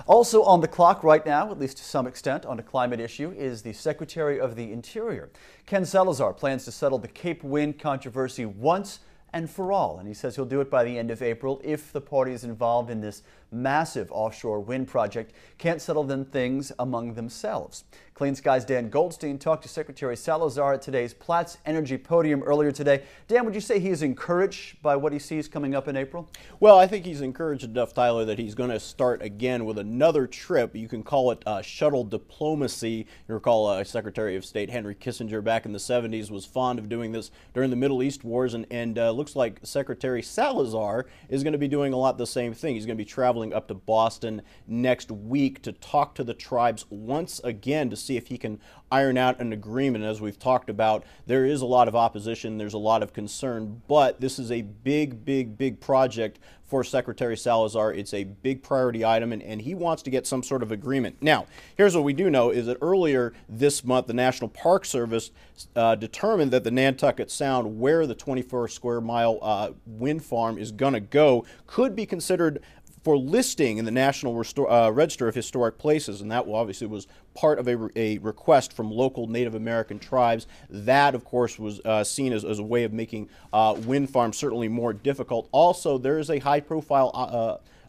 Also on the clock right now, at least to some extent, on a climate issue is the Secretary of the Interior. Ken Salazar plans to settle the Cape Wind controversy once and for all, and he says he'll do it by the end of April if the parties involved in this massive offshore wind project can't settle things among themselves. Clean Sky's Dan Goldstein talked to Secretary Salazar at today's Platts Energy Podium earlier today. Dan, would you say he is encouraged by what he sees coming up in April? Well, I think he's encouraged enough, Tyler, that he's going to start again with another trip. You can call it shuttle diplomacy. You recall Secretary of State Henry Kissinger back in the 70s was fond of doing this during the Middle East wars, and looks like Secretary Salazar is going to be doing a lot the same thing. He's going to be traveling up to Boston next week to talk to the tribes once again to see if he can iron out an agreement. As we've talked about, there is a lot of opposition, there's a lot of concern, but this is a big project for Secretary Salazar. It's a big priority item, and he wants to get some sort of agreement. Now, here's what we do know is that earlier this month, the National Park Service determined that the Nantucket Sound, where the 24 square mile wind farm is going to go, could be considered for listing in the National Register of Historic Places, and that obviously was part of a request from local Native American tribes. That, of course, was seen as a way of making wind farms certainly more difficult. Also, there is a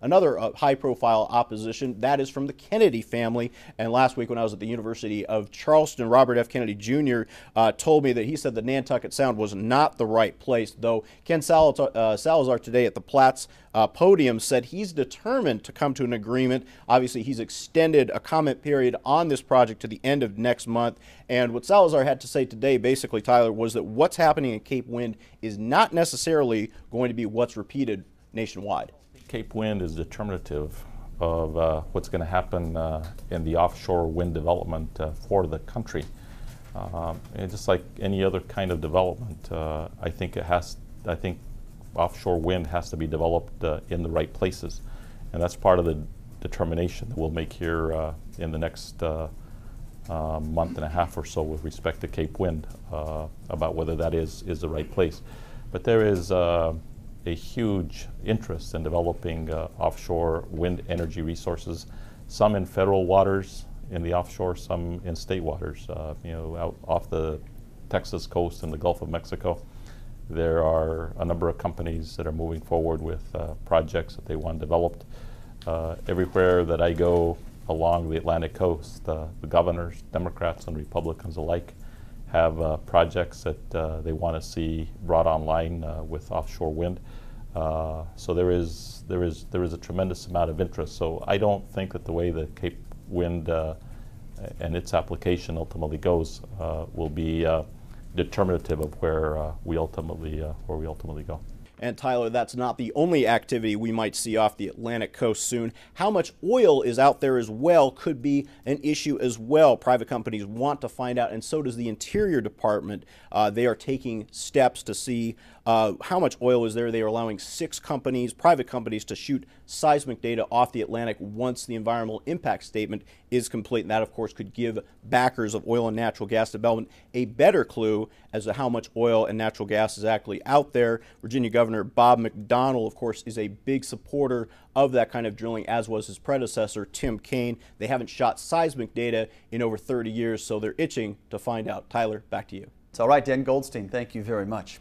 another high-profile opposition. That is from the Kennedy family. And last week when I was at the University of Charleston, Robert F. Kennedy Jr. Told me that he said the Nantucket Sound was not the right place, though Ken Salazar today at the Platts podium said he's determined to come to an agreement. Obviously, he's extended a comment period on this project to the end of next month. And what Salazar had to say today, basically, Tyler, was that what's happening in Cape Wind is not necessarily going to be what's repeated nationwide. Cape Wind is determinative of what's going to happen in the offshore wind development for the country. And just like any other kind of development, I think offshore wind has to be developed in the right places, and that's part of the determination that we'll make here in the next month and a half or so with respect to Cape Wind about whether that is the right place. But there is a huge interest in developing offshore wind energy resources, some in federal waters in the offshore, some in state waters, out off the Texas coast and the Gulf of Mexico. There are a number of companies that are moving forward with projects that they want developed. Everywhere that I go along the Atlantic coast, the governors, Democrats and Republicans alike, have projects that they want to see brought online with offshore wind. So there is a tremendous amount of interest. So I don't think that the way the Cape Wind and its application ultimately goes will be determinative of where we ultimately go. And Tyler, that's not the only activity we might see off the Atlantic coast soon. How much oil is out there as well could be an issue as well. Private companies want to find out, and so does the Interior Department. They are taking steps to see how much oil is there. They are allowing 6 companies, private companies, to shoot seismic data off the Atlantic once the environmental impact statement is complete. And that, of course, could give backers of oil and natural gas development a better clue as to how much oil and natural gas is actually out there. Virginia Governor Bob McDonnell, of course, is a big supporter of that kind of drilling, as was his predecessor, Tim Kaine. They haven't shot seismic data in over 30 years, so they're itching to find out. Tyler, back to you. It's all right, Dan Goldstein. Thank you very much.